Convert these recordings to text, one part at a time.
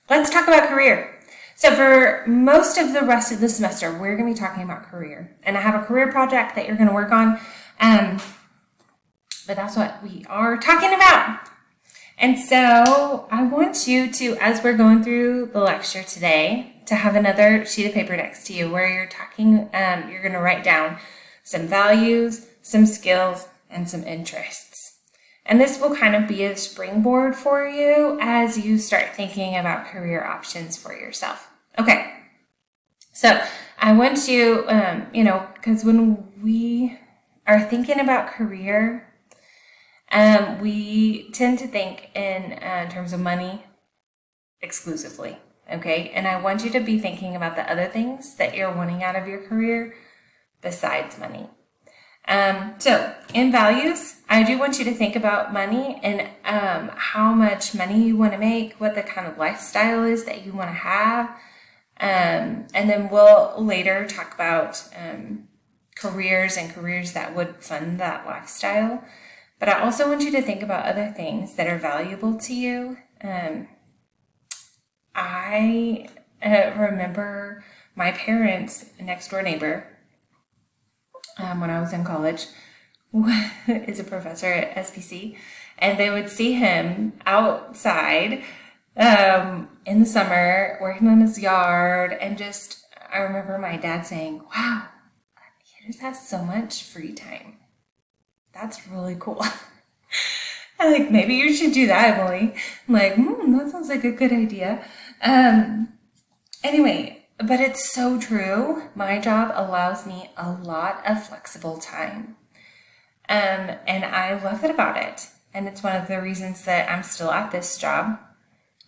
let's talk about career. So for most of the rest of the semester, we're going to be talking about career. And I have a career project that you're going to work on. But that's what we are talking about. And so I want you to, as we're going through the lecture today, to have another sheet of paper next to you where you're going to write down some values, some skills, and some interests. And this will kind of be a springboard for you as you start thinking about career options for yourself. Okay. So I want you, because when we are thinking about career, we tend to think in terms of money exclusively, okay? And I want you to be thinking about the other things that you're wanting out of your career besides money. So in values, I do want you to think about money and how much money you want to make, what the kind of lifestyle is that you want to have. And then we'll later talk about careers and careers that would fund that lifestyle. But I also want you to think about other things that are valuable to you. I remember my parents' next door neighbor, when I was in college, is a professor at SPC, and they would see him outside in the summer working on his yard, and I remember my dad saying, "Wow, he just has so much free time. That's really cool." I'm like, maybe you should do that, Emily. I'm like, that sounds like a good idea. Anyway, but it's so true. My job allows me a lot of flexible time. And I love it about it. And it's one of the reasons that I'm still at this job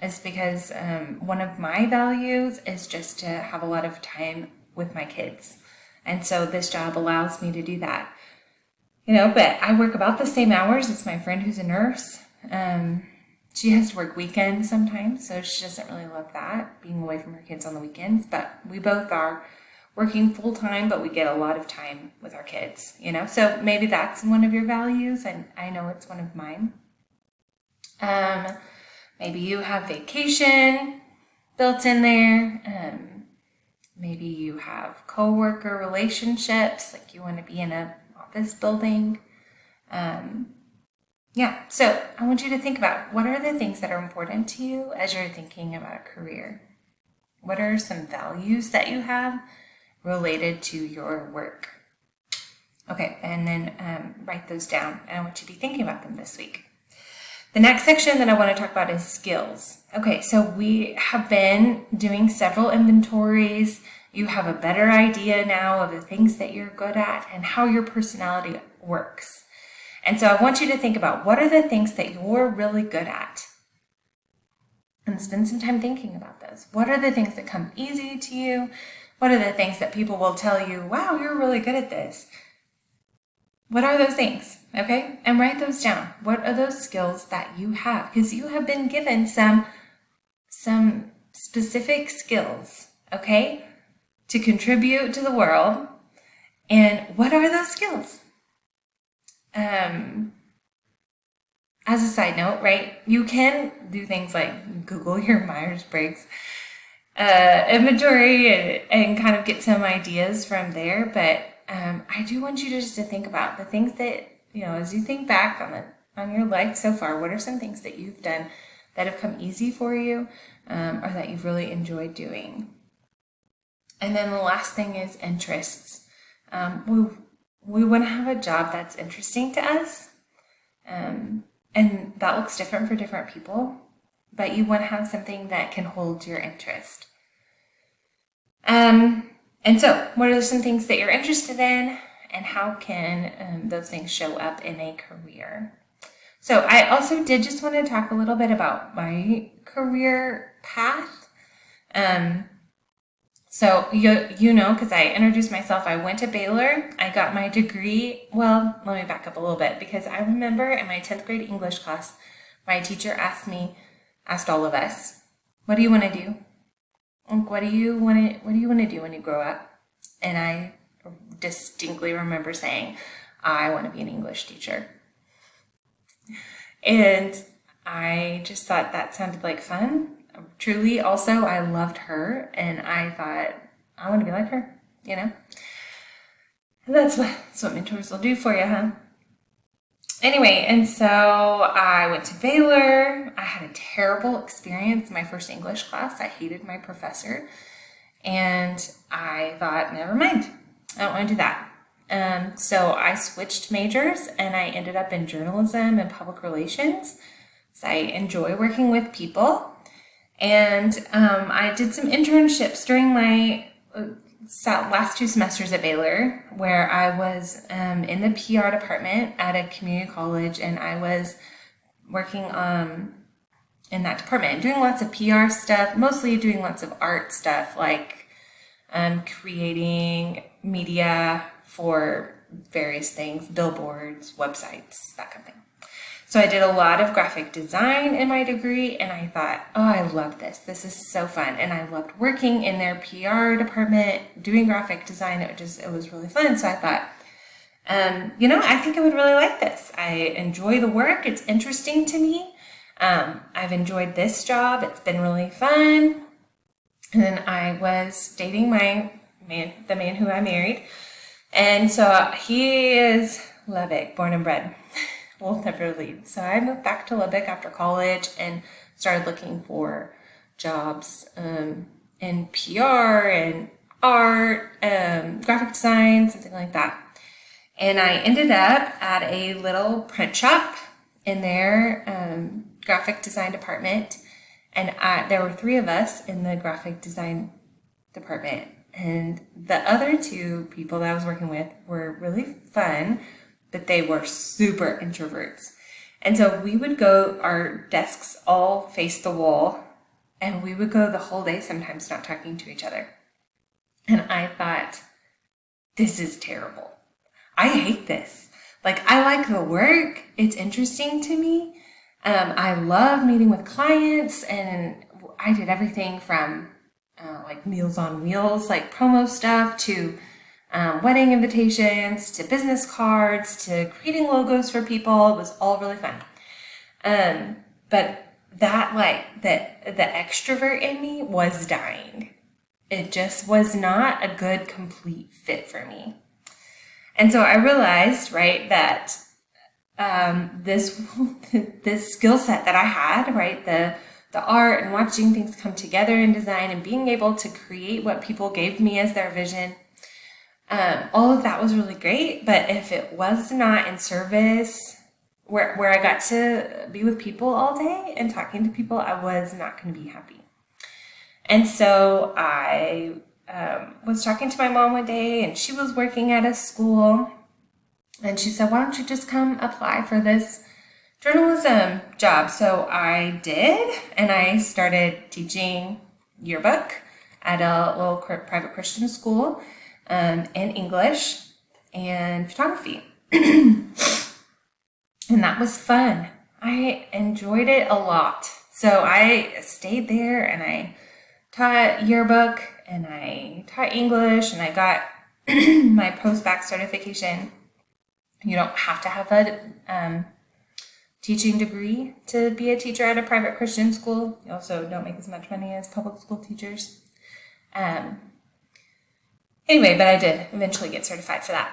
is because one of my values is just to have a lot of time with my kids. And so this job allows me to do that. But I work about the same hours as my friend who's a nurse. She has to work weekends sometimes, so she doesn't really love that, being away from her kids on the weekends. But we both are working full time, but we get a lot of time with our kids, So maybe that's one of your values, and I know it's one of mine. Maybe you have vacation built in there. Maybe you have coworker relationships, like you want to be in a office building. So I want you to think about what are the things that are important to you as you're thinking about a career. What are some values that you have related to your work? Okay, and then write those down, and I want you to be thinking about them this week. The next section that I want to talk about is skills. Okay, so we have been doing several inventories. You have a better idea now of the things that you're good at and how your personality works. And so I want you to think about what are the things that you're really good at? And spend some time thinking about those. What are the things that come easy to you? What are the things that people will tell you, wow, you're really good at this? What are those things? Okay? And write those down. What are those skills that you have? Because you have been given some specific skills, okay, to contribute to the world. And what are those skills? As a side note, right, you can do things like Google your Myers-Briggs inventory and kind of get some ideas from there. But I do want you just to think about the things that, as you think back on your life so far, what are some things that you've done that have come easy for you or that you've really enjoyed doing? And then the last thing is interests. We want to have a job that's interesting to us. And that looks different for different people, but you want to have something that can hold your interest. And so what are some things that you're interested in, and how can those things show up in a career? So I also did just want to talk a little bit about my career path. So because I introduced myself, I went to Baylor. I got my degree. Well, let me back up a little bit, because I remember in my 10th grade English class, my teacher asked all of us, what do you want to do? Like, what do you want to do when you grow up? And I distinctly remember saying, I want to be an English teacher. And I just thought that sounded like fun. truly, also, I loved her, and I thought, I want to be like her, you know? And that's what mentors will do for you, huh? Anyway, and so I went to Baylor. I had a terrible experience in my first English class. I hated my professor. And I thought, never mind, I don't want to do that. So I switched majors and I ended up in journalism and public relations. So I enjoy working with people. And I did some internships during my last 2 semesters at Baylor, where I was in the PR department at a community college, and I was working in that department, doing lots of PR stuff, mostly doing lots of art stuff, like creating media for various things, billboards, websites, that kind of thing. So I did a lot of graphic design in my degree, and I thought, oh, I love this. This is so fun. And I loved working in their PR department, doing graphic design. It was really fun. So I thought, I think I would really like this. I enjoy the work. It's interesting to me. I've enjoyed this job. It's been really fun. And then I was dating the man who I married. And so he is Lubbock, born and bred. We'll never leave. So I moved back to Lubbock after college and started looking for jobs in PR and art, graphic design, something like that. And I ended up at a little print shop in their graphic design department. And there were 3 of us in the graphic design department. And the other 2 people that I was working with were really fun, but they were super introverts. And so we would go, our desks all face the wall, and we would go the whole day sometimes not talking to each other. And I thought, this is terrible. I hate this. Like, I like the work. It's interesting to me. I love meeting with clients, and I did everything from like Meals on Wheels, like promo stuff, to wedding invitations, to business cards, to creating logos for people. It was all really fun. But that, like, the extrovert in me was dying. It just was not a good, complete fit for me. And so I realized, right, that this skill set that I had, right, the art and watching things come together in design and being able to create what people gave me as their vision, all of that was really great. But if it was not in service where I got to be with people all day and talking to people, I was not going to be happy. And so I was talking to my mom one day, and she was working at a school, and she said, why don't you just come apply for this journalism job? So I did, and I started teaching yearbook at a little private Christian school in English and photography. And that was fun. I enjoyed it a lot. So I stayed there, and I taught yearbook, and I taught English, and I got my post-bac certification. You don't have to have a teaching degree to be a teacher at a private Christian school. You also don't make as much money as public school teachers. Anyway, but I did eventually get certified for that.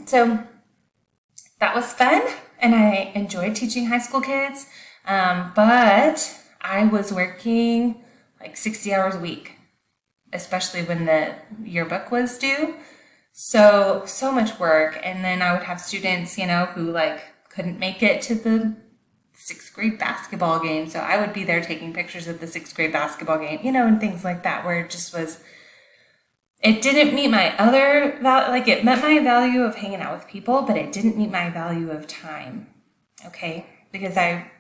So that was fun, and I enjoyed teaching high school kids, but I was working like 60 hours a week, especially when the yearbook was due. So much work. And then I would have students, who like couldn't make it to the 6th grade basketball game. So I would be there taking pictures of the 6th grade basketball game, and things like that, where it just was, it didn't meet my other value. Like, it met my value of hanging out with people, but it didn't meet my value of time. Okay. Because I,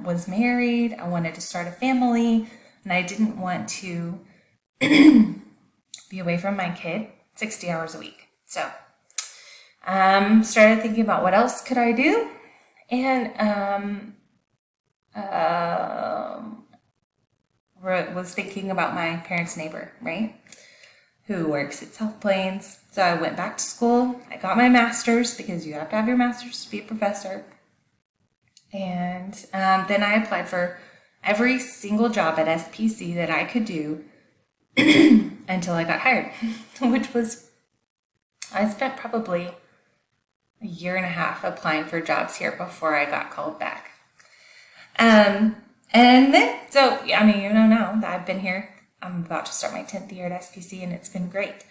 was married. I wanted to start a family, and I didn't want to be away from my kid 60 hours a week. So started thinking about what else could I do, and was thinking about my parents' neighbor, right, who works at South Plains. So I went back to school. I got my master's, because you have to have your master's to be a professor. And then I applied for every single job at SPC that I could do until I got hired, which was, I spent probably a year and a half applying for jobs here before I got called back. And then, so, I mean, now that I've been here, I'm about to start my 10th year at SPC, and it's been great.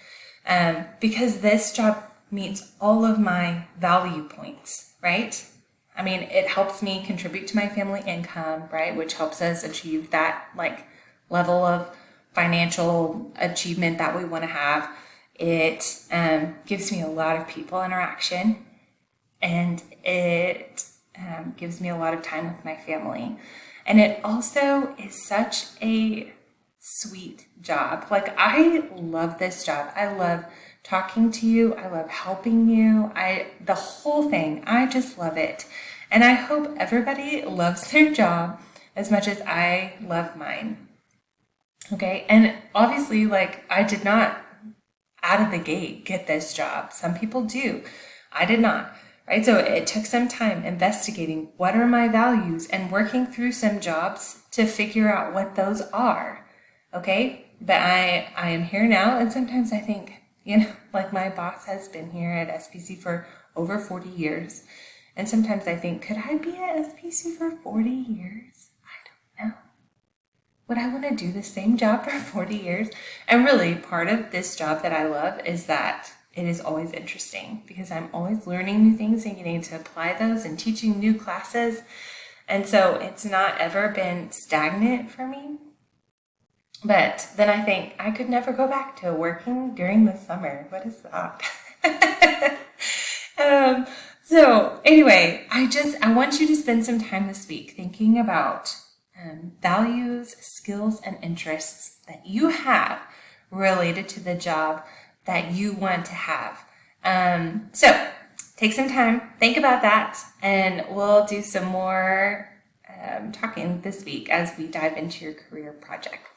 Because this job meets all of my value points, right? I mean, it helps me contribute to my family income, right? Which helps us achieve that level of financial achievement that we want to have. It gives me a lot of people interaction, and it gives me a lot of time with my family. And it also is such a sweet job. I love this job. I love talking to you. I love helping you. The whole thing, I just love it. And I hope everybody loves their job as much as I love mine. Okay. And obviously, I did not out of the gate get this job. Some people do. I did not. Right. So it took some time investigating what are my values and working through some jobs to figure out what those are. Okay. But I am here now. And sometimes I think, my boss has been here at SPC for over 40 years. And sometimes I think, could I be at SPC for 40 years? I don't know. Would I want to do the same job for 40 years? And really, part of this job that I love is that it is always interesting, because I'm always learning new things and getting to apply those and teaching new classes. And so it's not ever been stagnant for me. But then I think I could never go back to working during the summer. What is that? So anyway, I want you to spend some time this week thinking about values, skills, and interests that you have related to the job that you want to have. So take some time, think about that, and we'll do some more talking this week as we dive into your career project.